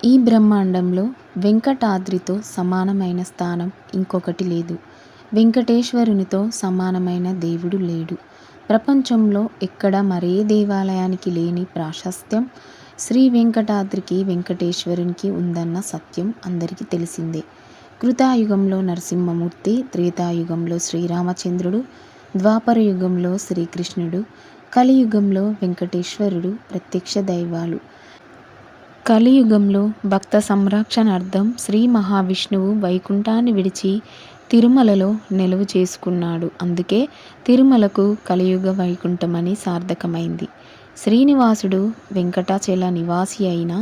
ఈ బ్రహ్మాండంలో వెంకటాద్రితో సమానమైన స్థానం ఇంకొకటి లేదు. వెంకటేశ్వరునితో సమానమైన దేవుడు లేడు. ప్రపంచంలో ఎక్కడ మరే దేవాలయానికి లేని ప్రాశస్త్యం శ్రీ వెంకటాద్రికి, వెంకటేశ్వరునికి ఉందన్న సత్యం అందరికీ తెలిసిందే. కృతాయుగంలో నరసింహమూర్తి, త్రేతాయుగంలో శ్రీరామచంద్రుడు, ద్వాపర యుగంలో శ్రీకృష్ణుడు, కలియుగంలో వెంకటేశ్వరుడు ప్రత్యక్ష దైవాలు. కలియుగంలో భక్త సంరక్షణార్థం శ్రీ మహావిష్ణువు వైకుంఠాన్ని విడిచి తిరుమలలో నెలవు చేసుకున్నాడు. అందుకే తిరుమలకు కలియుగ వైకుంఠమని సార్థకమైంది. శ్రీనివాసుడు వెంకటాచల నివాసి అయిన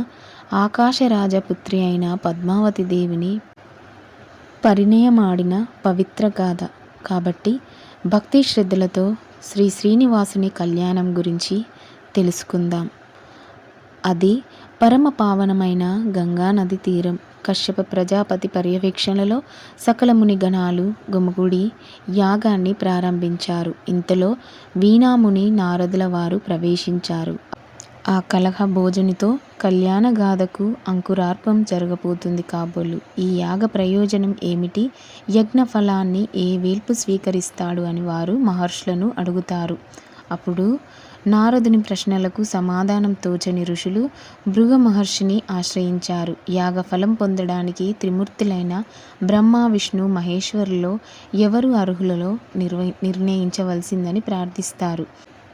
ఆకాశరాజపుత్రి అయిన పద్మావతి దేవిని పరిణయమాడిన పవిత్ర గాథ కాబట్టి భక్తి శ్రద్ధలతో శ్రీనివాసుని కళ్యాణం గురించి తెలుసుకుందాం. అది పరమ పావనమైన గంగానది తీరం. కశ్యప ప్రజాపతి పర్యవేక్షణలో సకల మునిగణాలు గుమిగూడి యాగాన్ని ప్రారంభించారు. ఇంతలో వీణాముని నారదుల వారు ప్రవేశించారు. ఆ కలహ భోజనితో కళ్యాణ గాథకు అంకురార్పం జరగబోతుంది కాబోలు. ఈ యాగ ప్రయోజనం ఏమిటి? యజ్ఞ ఫలాన్ని ఏ వేల్పు స్వీకరిస్తాడు అని వారు మహర్షులను అడుగుతారు. అప్పుడు నారదుని ప్రశ్నలకు సమాధానం తోచని ఋషులు భృగు మహర్షిని ఆశ్రయించారు. యాగ ఫలం పొందడానికి త్రిమూర్తులైన బ్రహ్మ, విష్ణు, మహేశ్వరులలో ఎవరు అర్హులలో నిర్ణయించవలసిందని ప్రార్థిస్తారు.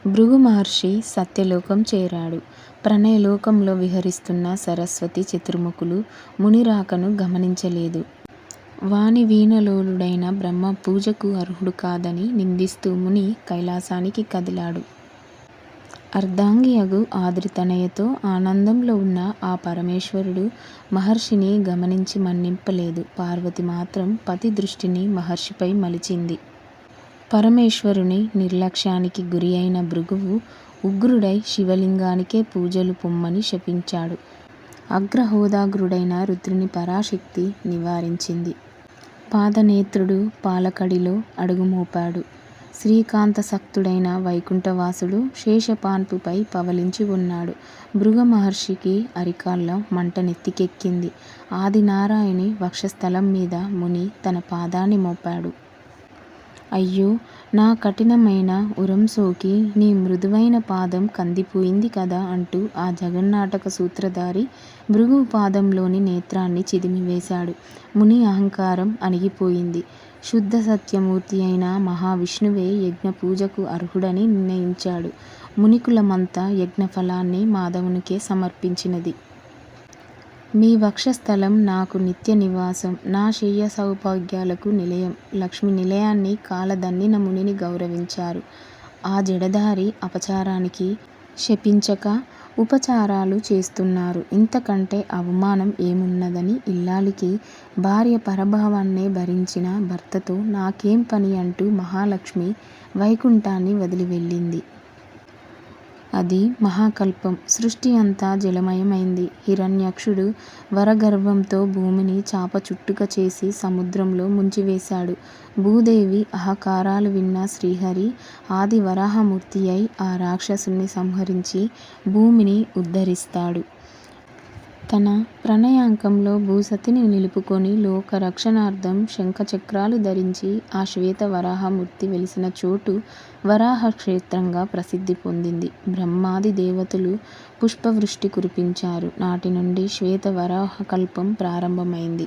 భృగు మహర్షి సత్యలోకం చేరాడు. ప్రణయలోకంలో విహరిస్తున్న సరస్వతి, చతుర్ముఖులు మునిరాకను గమనించలేదు. వాని వీణలోలుడైన బ్రహ్మ పూజకు అర్హుడు కాదని నిందిస్తూ ముని కైలాసానికి కదిలాడు. అర్ధాంగియగు ఆద్రితనయతో ఆనందంలో ఉన్న ఆ పరమేశ్వరుడు మహర్షిని గమనించి మన్నింపలేదు. పార్వతి మాత్రం పతి దృష్టిని మహర్షిపై మలిచింది. పరమేశ్వరుని నిర్లక్ష్యానికి గురి అయిన భృగువు ఉగ్రుడై శివలింగానికే పూజలు పొమ్మని శపించాడు. అగ్రహోదాగ్రుడైన రుద్రుని పరాశక్తి నివారించింది. పాదనేత్రుడు పాలకడిలో అడుగుమోపాడు. శ్రీకాంతసక్తుడైన వైకుంఠవాసుడు శేషపాన్పుపై పవలించి ఉన్నాడు. భృగు మహర్షికి అరికాళ్ళ మంట నెత్తికెక్కింది. ఆదినారాయణి వక్షస్థలం మీద ముని తన పాదాన్ని మోపాడు. అయ్యో, నా కఠినమైన ఉరం సోకి నీ మృదువైన పాదం కందిపోయింది కదా అంటూ ఆ జగన్నాటక సూత్రధారి భృగు పాదంలోని నేత్రాన్ని చిదిమివేశాడు. ముని అహంకారం అణిగిపోయింది. శుద్ధ సత్యమూర్తి అయిన మహావిష్ణువే యజ్ఞ పూజకు అర్హుడని నిర్ణయించాడు. మునికులమంతా యజ్ఞఫలాన్ని మాధవునికే సమర్పించినది. మీ వక్షస్థలం నాకు నిత్య నివాసం, నా శయ్య సౌభాగ్యాలకు నిలయం. లక్ష్మి నిలయాన్ని కాలదన్నిన మునిని గౌరవించారు. ఆ జడధారి అపచారానికి శపించక ఉపచారాలు చేస్తున్నారు. ఇంతకంటే అవమానం ఏమున్నదని ఇల్లాలికి భార్య పరభావాన్నే భరించిన భర్తతో నాకేం పని అంటూ మహాలక్ష్మి వైకుంఠాన్ని వదిలి వెళ్ళింది. అది మహాకల్పం. సృష్టి అంతా జలమయమైంది. హిరణ్యాక్షుడు వరగర్వంతో భూమిని చాపచుట్టుక చేసి సముద్రంలో ముంచివేశాడు. భూదేవి అహకారాలు విన్న శ్రీహరి ఆది వరాహమూర్తి అయి ఆ రాక్షసుని సంహరించి భూమిని ఉద్ధరిస్తాడు. తన ప్రణయాంకంలో భూసతిని నిలుపుకొని లోక రక్షణార్థం శంఖచక్రాలు ధరించి ఆ శ్వేత వరాహమూర్తి వెలిసిన చోటు వరాహ క్షేత్రంగా ప్రసిద్ధి పొందింది. బ్రహ్మాది దేవతలు పుష్పవృష్టి కురిపించారు. నాటి నుండి శ్వేత వరాహ కల్పం ప్రారంభమైంది.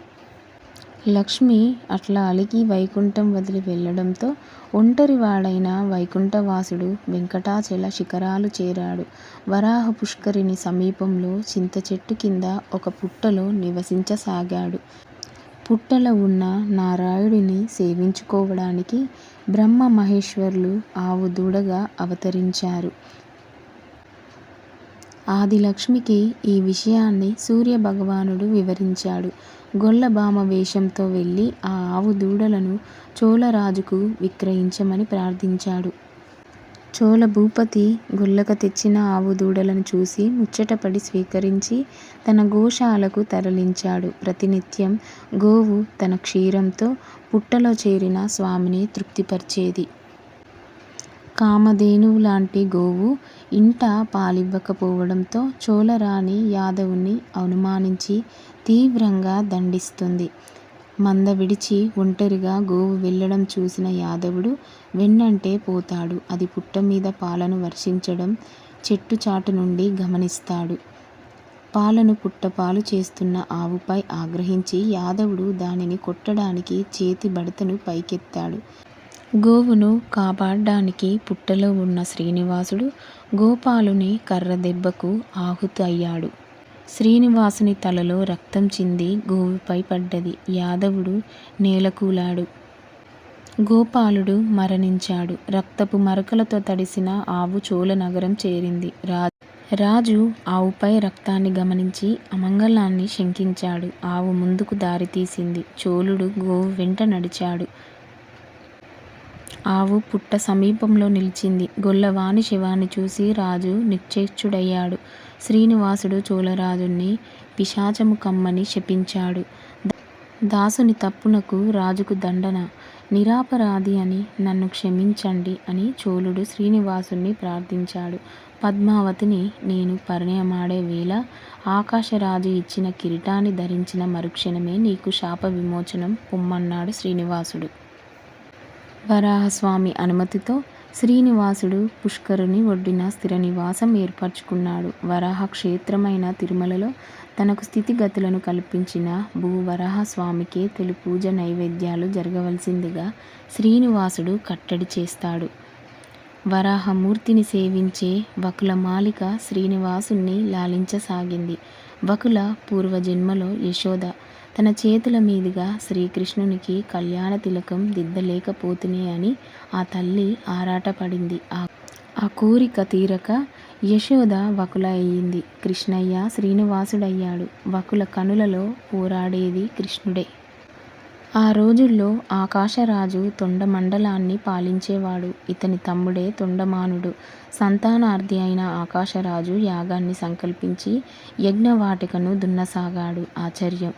లక్ష్మి అట్లా అలిగి వైకుంఠం వదిలి వెళ్ళడంతో ఒంటరివాడైన వైకుంఠవాసుడు వెంకటాచల శిఖరాలు చేరాడు. వరాహ పుష్కరిణి సమీపంలో చింతచెట్టు కింద ఒక పుట్టలో నివసించసాగాడు. పుట్టలో ఉన్న నారాయణుడిని సేవించుకోవడానికి బ్రహ్మ మహేశ్వరులు ఆవు దూడగా అవతరించారు. ఆదిలక్ష్మికి ఈ విషయాన్ని సూర్యభగవానుడు వివరించాడు. గొల్లభామ వేషంతో వెళ్ళి ఆ ఆవు దూడలను చోళరాజుకు విక్రయించమని ప్రార్థించాడు. చోళ భూపతి గొల్లక తెచ్చిన ఆవు దూడలను చూసి ముచ్చటపడి స్వీకరించి తన గోశాలకు తరలించాడు. ప్రతినిత్యం గోవు తన క్షీరంతో పుట్టలో చేరిన స్వామిని తృప్తిపరిచేది. కామధేనువు లాంటి గోవు ఇంట పాలివ్వకపోవడంతో చోళరాణి యాదవుని అనుమానించి తీవ్రంగా దండిస్తుంది. మంద విడిచి ఒంటరిగా గోవు వెళ్ళడం చూసిన యాదవుడు వెన్నంటే పోతాడు. అది పుట్టమీద పాలను వర్షించడం చెట్టు చాటు నుండి గమనిస్తాడు. పాలను పుట్టపాలు చేస్తున్న ఆవుపై ఆగ్రహించి యాదవుడు దానిని కొట్టడానికి చేతి బడతను పైకెత్తాడు. గోవును కాపాడ్డానికి పుట్టలో ఉన్న శ్రీనివాసుడు గోపాలుని కర్ర దెబ్బకు ఆహుతయ్యాడు. శ్రీనివాసుని తలలో రక్తం చింది గోవుపై పడ్డది. యాదవుడు నేలకూలాడు. గోపాలుడు మరణించాడు. రక్తపు మరకలతో తడిసిన ఆవు చోళనగరం చేరింది. రాజు ఆవుపై రక్తాన్ని గమనించి అమంగళాన్ని శంకించాడు. ఆవు ముందుకు దారి తీసింది. చోళుడు గోవు వెంట నడిచాడు. ఆవు పుట్ట సమీపంలో నిలిచింది. గొల్లవాని శవాన్ని చూసి రాజు నిశ్చేష్టుడయ్యాడు. శ్రీనివాసుడు చోళరాజుని పిశాచము కమ్మని శపించాడు. దాసుని తప్పునకు రాజుకు దండన. నిరపరాధి అని నన్ను క్షమించండి అని చోళుడు శ్రీనివాసుని ప్రార్థించాడు. పద్మావతిని నేను పరిణయమాడే వేళ ఆకాశరాజు ఇచ్చిన కిరీటాన్ని ధరించిన మరుక్షణమే నీకు శాప విమోచనం పొమ్మన్నాడు శ్రీనివాసుడు. వరాహస్వామి అనుమతితో శ్రీనివాసుడు పుష్కరుని ఒడ్డున స్థిర నివాసం ఏర్పరచుకున్నాడు. వరాహ క్షేత్రమైన తిరుమలలో తనకు స్థితిగతులను కల్పించిన భూవరాహస్వామికే తొలి పూజ నైవేద్యాలు జరగవలసిందిగా శ్రీనివాసుడు కట్టడి చేస్తాడు. వరాహమూర్తిని సేవించే వకుల మాలిక శ్రీనివాసుని లాలించసాగింది. వకుల పూర్వజన్మలో యశోద తన చేతుల మీదుగా శ్రీకృష్ణునికి కళ్యాణ తిలకం దిద్దలేకపోతునే అని ఆ తల్లి ఆరాటపడింది. ఆ కోరిక తీరక యశోద వకుల అయ్యింది. కృష్ణయ్య శ్రీనివాసుడయ్యాడు. వకుల కనులలో పోరాడేది కృష్ణుడే. ఆ రోజుల్లో ఆకాశరాజు తొండమండలాన్ని పాలించేవాడు. ఇతని తమ్ముడే తొండమానుడు. సంతానార్థి అయిన ఆకాశరాజు యాగాన్ని సంకల్పించి యజ్ఞవాటికను దున్నసాగాడు. ఆశ్చర్యం!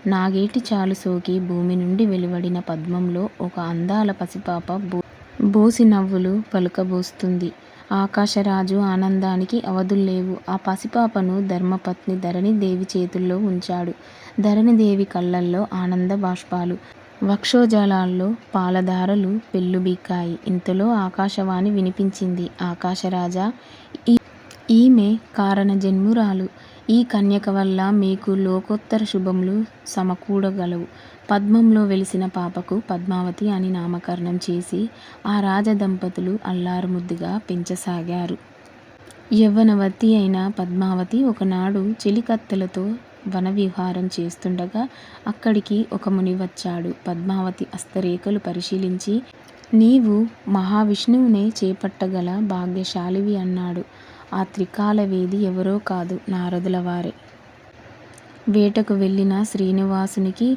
నాగేటి చాలు సోకి భూమి నుండి వెలువడిన పద్మంలో ఒక అందాల పసిపాప బోసి నవ్వులు పలుకబోస్తుంది. ఆకాశరాజు ఆనందానికి అవధుల్లేవు. ఆ పసిపాపను ధర్మపత్ని ధరణిదేవి చేతుల్లో ఉంచాడు. ధరణిదేవి కళ్ళల్లో ఆనంద బాష్పాలు, వక్షోజాలాల్లో పాలధారలు పెల్లుబికాయి. ఇంతలో ఆకాశవాణి వినిపించింది. ఆకాశరాజా, ఈమె కారణ జన్మురాలు. ఈ కన్యక వల్ల మీకు లోకోత్తర శుభములు సమకూడగలవు. పద్మంలో వెలిసిన పాపకు పద్మావతి అని నామకరణం చేసి ఆ రాజదంపతులు అల్లారుముద్దుగా పెంచసాగారు. యవ్వనవతి అయిన పద్మావతి ఒకనాడు చెలికత్తెలతో వనవిహారం చేస్తుండగా అక్కడికి ఒక ముని వచ్చాడు. పద్మావతి హస్తరేఖలు పరిశీలించి నీవు మహావిష్ణువునే చేపట్టగల భాగ్యశాలివి అన్నాడు. ఆ త్రికాలవేది ఎవరో కాదు, నారదుల వారే. వేటకు వెళ్ళిన శ్రీనివాసునికి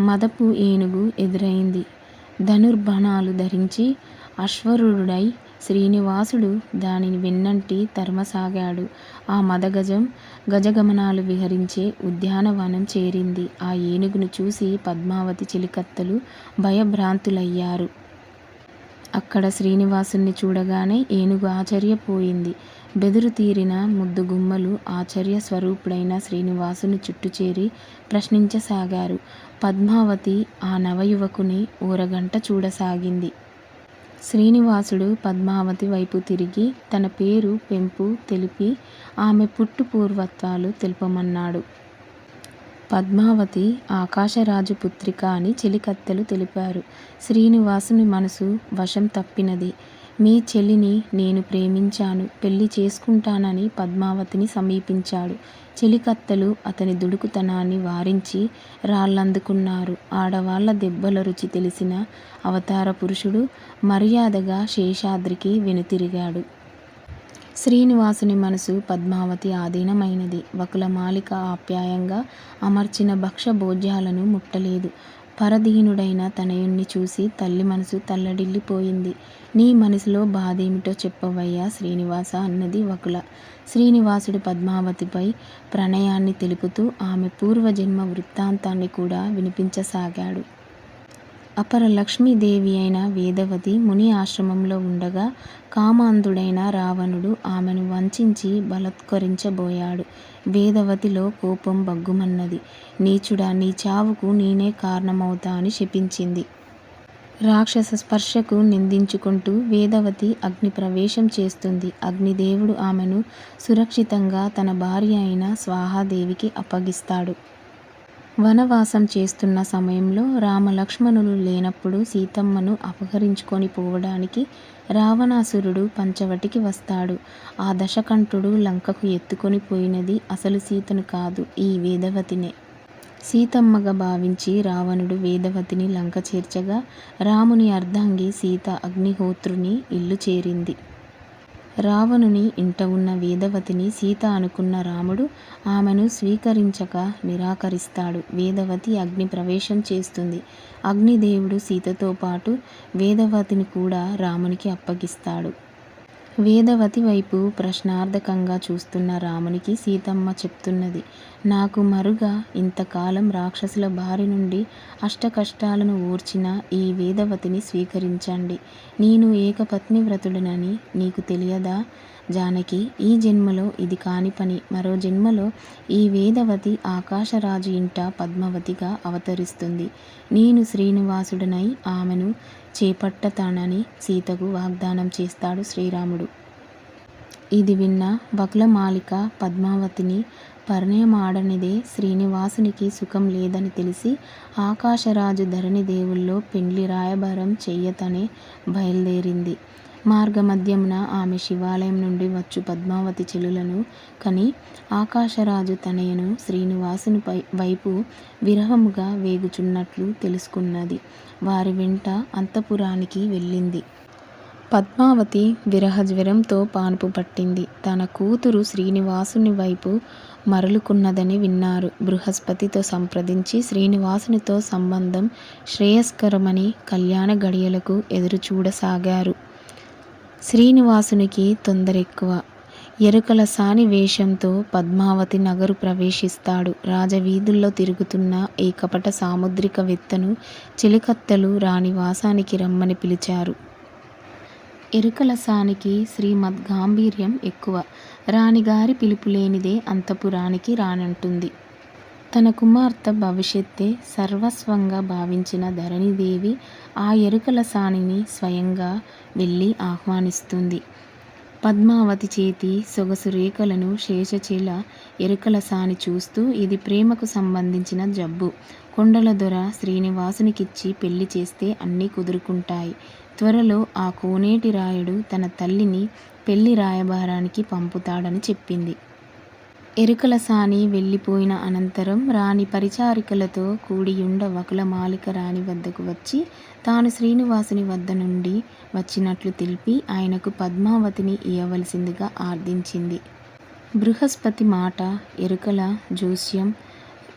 మదపు ఏనుగు ఎదురైంది. ధనుర్బాణాలు ధరించి అశ్వరూఢుడై శ్రీనివాసుడు దానిని వెన్నంటి తరమసాగాడు. ఆ మదగజం గజగమనాలు విహరించే ఉద్యానవనం చేరింది. ఆ ఏనుగును చూసి పద్మావతి చెలికత్తెలు భయభ్రాంతులయ్యారు. అక్కడ శ్రీనివాసుని చూడగానే ఏనుగు ఆశ్చర్యపోయింది. బెదురు తీరిన ముద్దుగుమ్మలు ఆశ్చర్య స్వరూపుడైన శ్రీనివాసుని చుట్టుచేరి ప్రశ్నించసాగారు. పద్మావతి ఆ నవయువకుని ఓరగంట చూడసాగింది. శ్రీనివాసుడు పద్మావతి వైపు తిరిగి తన పేరు పెంపు తెలిపి ఆమె పుట్టు పూర్వత్వాలు తెలుపమన్నాడు. పద్మావతి ఆకాశరాజు పుత్రిక అని చెలికత్తెలు తెలిపారు. శ్రీనివాసుని మనసు వశం తప్పినది. మీ చెల్లిని నేను ప్రేమించాను, పెళ్లి చేసుకుంటానని పద్మావతిని సమీపించాడు. చెలికత్తెలు అతని దుడుకుతనాన్ని వారించి రాళ్లందుకున్నారు. ఆడవాళ్ల దెబ్బల రుచి తెలిసిన అవతార పురుషుడు మర్యాదగా శేషాద్రికి వెనుతిరిగాడు. శ్రీనివాసుని మనసు పద్మావతి ఆధీనమైనది. వకులమాలిక ఆప్యాయంగా అమర్చిన భక్ష భోజ్యాలను ముట్టలేదు. పరధీనుడైన తనయుణ్ణి చూసి తల్లి మనసు తల్లడిల్లిపోయింది. నీ మనసులో బాధేమిటో చెప్పవయ్యా శ్రీనివాస అన్నది వకుల. శ్రీనివాసుడు పద్మావతిపై ప్రణయాన్ని తెలుపుతూ ఆమె పూర్వజన్మ వృత్తాంతాన్ని కూడా వినిపించసాగాడు. అపర లక్ష్మీదేవి అయిన వేదవతి ముని ఆశ్రమంలో ఉండగా కామాంధుడైన రావణుడు ఆమెను వంచించి బలాత్కరించబోయాడు. వేదవతిలో కోపం బగ్గుమన్నది. నీచుడా, నీ చావుకు నేనే కారణమవుతా అని శపించింది. రాక్షస స్పర్శకు నిందించుకుంటూ వేదవతి అగ్ని ప్రవేశం చేస్తుంది. అగ్నిదేవుడు ఆమెను సురక్షితంగా తన భార్య అయిన స్వాహాదేవికి అప్పగిస్తాడు. వనవాసం చేస్తున్న సమయంలో రామలక్ష్మణులు లేనప్పుడు సీతమ్మను అపహరించుకొని పోవడానికి రావణాసురుడు పంచవటికి వస్తాడు. ఆ దశకంఠుడు లంకకు ఎత్తుకొని పోయినది అసలు సీతను కాదు, ఈ వేదవతినే. సీతమ్మగా భావించి రావణుడు వేదవతిని లంక చేర్చగా రాముని అర్ధాంగి సీత అగ్నిహోత్రుని ఇల్లు చేరింది. రావణుని ఇంట ఉన్న వేదవతిని సీత అనుకున్న రాముడు ఆమెను స్వీకరించక నిరాకరిస్తాడు. వేదవతి అగ్ని ప్రవేశం చేస్తుంది. అగ్నిదేవుడు సీతతో పాటు వేదవతిని కూడా రామునికి అప్పగిస్తాడు. వేదవతి వైపు ప్రశ్నార్థకంగా చూస్తున్న రామునికి సీతమ్మ చెప్తున్నది, నాకు మరుగా ఇంతకాలం రాక్షసుల బారి నుండి అష్టకష్టాలను ఓర్చిన ఈ వేదవతిని స్వీకరించండి. నేను ఏకపత్ని వ్రతుడనని నీకు తెలియదా జానకి? ఈ జన్మలో ఇది కాని పని. మరో జన్మలో ఈ వేదవతి ఆకాశరాజు ఇంట పద్మావతిగా అవతరిస్తుంది. నేను శ్రీనివాసుడనై ఆమెను చేపట్టతానని సీతకు వాగ్దానం చేస్తాడు శ్రీరాముడు. ఇది విన్న వకులమాలిక పద్మావతిని పరిణయమాడనిదే శ్రీనివాసునికి సుఖం లేదని తెలిసి ఆకాశరాజు ధరణిదేవుల్లో పెండ్లి రాయబారం చెయ్యతనే బయలుదేరింది. మార్గమధ్యమున ఆమె శివాలయం నుండి వచ్చు పద్మావతి చెలులను కని ఆకాశరాజు తనయను శ్రీనివాసుని వైపు విరహముగా వేగుచున్నట్లు తెలుసుకున్నది. వారి వెంట అంతఃపురానికి వెళ్ళింది. పద్మావతి విరహజ్వరంతో పాన్పు పట్టింది. తన కూతురు శ్రీనివాసుని వైపు మరలుకున్నదని విన్నారు. బృహస్పతితో సంప్రదించి శ్రీనివాసునితో సంబంధం శ్రేయస్కరమని కళ్యాణ గడియలకు ఎదురుచూడసాగారు. శ్రీనివాసునికి తొందరెక్కువ. ఎరుకల సాని వేషంతో పద్మావతి నగరు ప్రవేశిస్తాడు. రాజవీధుల్లో తిరుగుతున్న ఈ కపట సాముద్రికవేత్తను చెలికత్తెలు రాణివాసానికి రమ్మని పిలిచారు. ఎరుకల సానికి శ్రీమద్ గాంభీర్యం ఎక్కువ. రాణిగారి పిలుపు లేనిదే అంతఃపురానికి రానంటుంది. తన కుమార్తె భవిష్యత్తే సర్వస్వంగా భావించిన ధరణీదేవి ఆ ఎరుకల సానిని స్వయంగా వెళ్ళి ఆహ్వానిస్తుంది. పద్మావతి చేతి సొగసు రేఖలను శేషచీల ఎరుకల సాని చూస్తూ, ఇది ప్రేమకు సంబంధించిన జబ్బు. కొండల దొర శ్రీనివాసునికిచ్చి పెళ్లి చేస్తే అన్నీ కుదురుకుంటాయి. త్వరలో ఆ కోనేటి రాయుడు తన తల్లిని పెళ్లి రాయబారానికి పంపుతాడని చెప్పింది. ఎరుకల సాని వెళ్ళిపోయిన అనంతరం రాణి పరిచారికలతో కూడియుండ వకులమాలిక రాణి వద్దకు వచ్చి తాను శ్రీనివాసుని వద్ద నుండి వచ్చినట్లు తెలిపి ఆయనకు పద్మావతిని ఇయ్యవలసిందిగా ఆర్థించింది. బృహస్పతి మాట, ఎరుకల జోస్యం,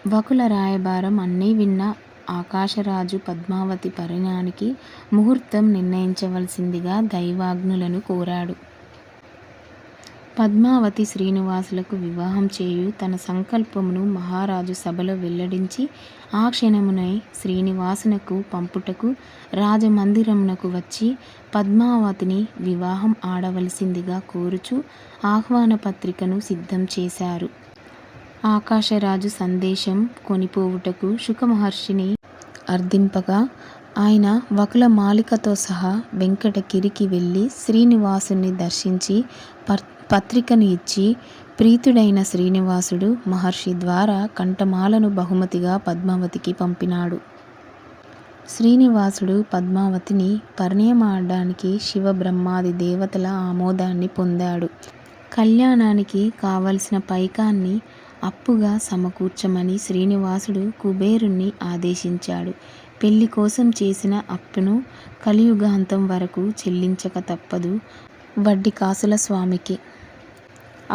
వకుల రాయబారం అన్నీ విన్న ఆకాశరాజు పద్మావతి పరిణయానికి ముహూర్తం నిర్ణయించవలసిందిగా దైవాజ్ఞులను కోరాడు. పద్మావతి శ్రీనివాసులకు వివాహం చేయు తన సంకల్పమును మహారాజు సభలో వెల్లడించి ఆ క్షణమునై శ్రీనివాసునకు పంపుటకు రాజమందిరమునకు వచ్చి పద్మావతిని వివాహం ఆడవలసిందిగా కోరుచు ఆహ్వాన పత్రికను సిద్ధం చేశారు. ఆకాశరాజు సందేశం కొనిపోవుటకు శుకమహర్షిని అర్థింపగా ఆయన వకులమాలికతో సహా వెంకటగిరికి వెళ్ళి శ్రీనివాసుని దర్శించి పత్రికను ఇచ్చి ప్రీతుడైన శ్రీనివాసుడు మహర్షి ద్వారా కంఠమాలను బహుమతిగా పద్మావతికి పంపినాడు. శ్రీనివాసుడు పద్మావతిని పరిణయమాడడానికి శివ బ్రహ్మాది దేవతల ఆమోదాన్ని పొందాడు. కళ్యాణానికి కావలసిన పైకాన్ని అప్పుగా సమకూర్చమని శ్రీనివాసుడు కుబేరుణ్ణి ఆదేశించాడు. పెళ్లి కోసం చేసిన అప్పును కలియుగాంతం వరకు చెల్లించక తప్పదు వడ్డీ కాసుల స్వామికి.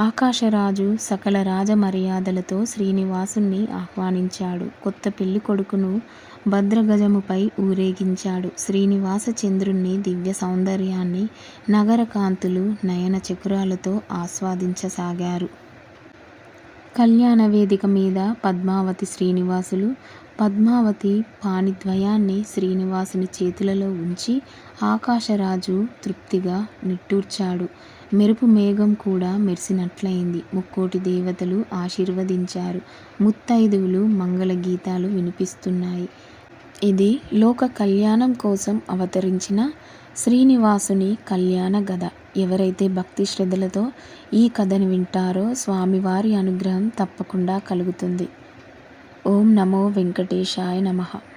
ఆకాశరాజు సకల రాజమర్యాదలతో శ్రీనివాసుని ఆహ్వానించాడు. కొత్త పెళ్లి కొడుకును భద్రగజముపై ఊరేగించాడు. శ్రీనివాస చంద్రుని దివ్య సౌందర్యాన్ని నగర కాంతులు నయన చకురాలతో ఆస్వాదించసాగారు. కళ్యాణ వేదిక మీద పద్మావతి శ్రీనివాసులు పద్మావతి పాణిద్వయాన్ని శ్రీనివాసుని చేతులలో ఉంచి ఆకాశరాజు తృప్తిగా నిట్టూర్చాడు. మెరుపు మేఘం కూడా మెరిసినట్లయింది. ముక్కోటి దేవతలు ఆశీర్వదించారు. ముత్తైదువులు మంగళగీతాలు వినిపిస్తున్నాయి. ఇది లోక కళ్యాణం కోసం అవతరించిన శ్రీనివాసుని కళ్యాణ గద. ఎవరైతే భక్తి శ్రద్ధలతో ఈ కథను వింటారో స్వామివారి అనుగ్రహం తప్పకుండా కలుగుతుంది. ఓం నమో వెంకటేశాయ నమః.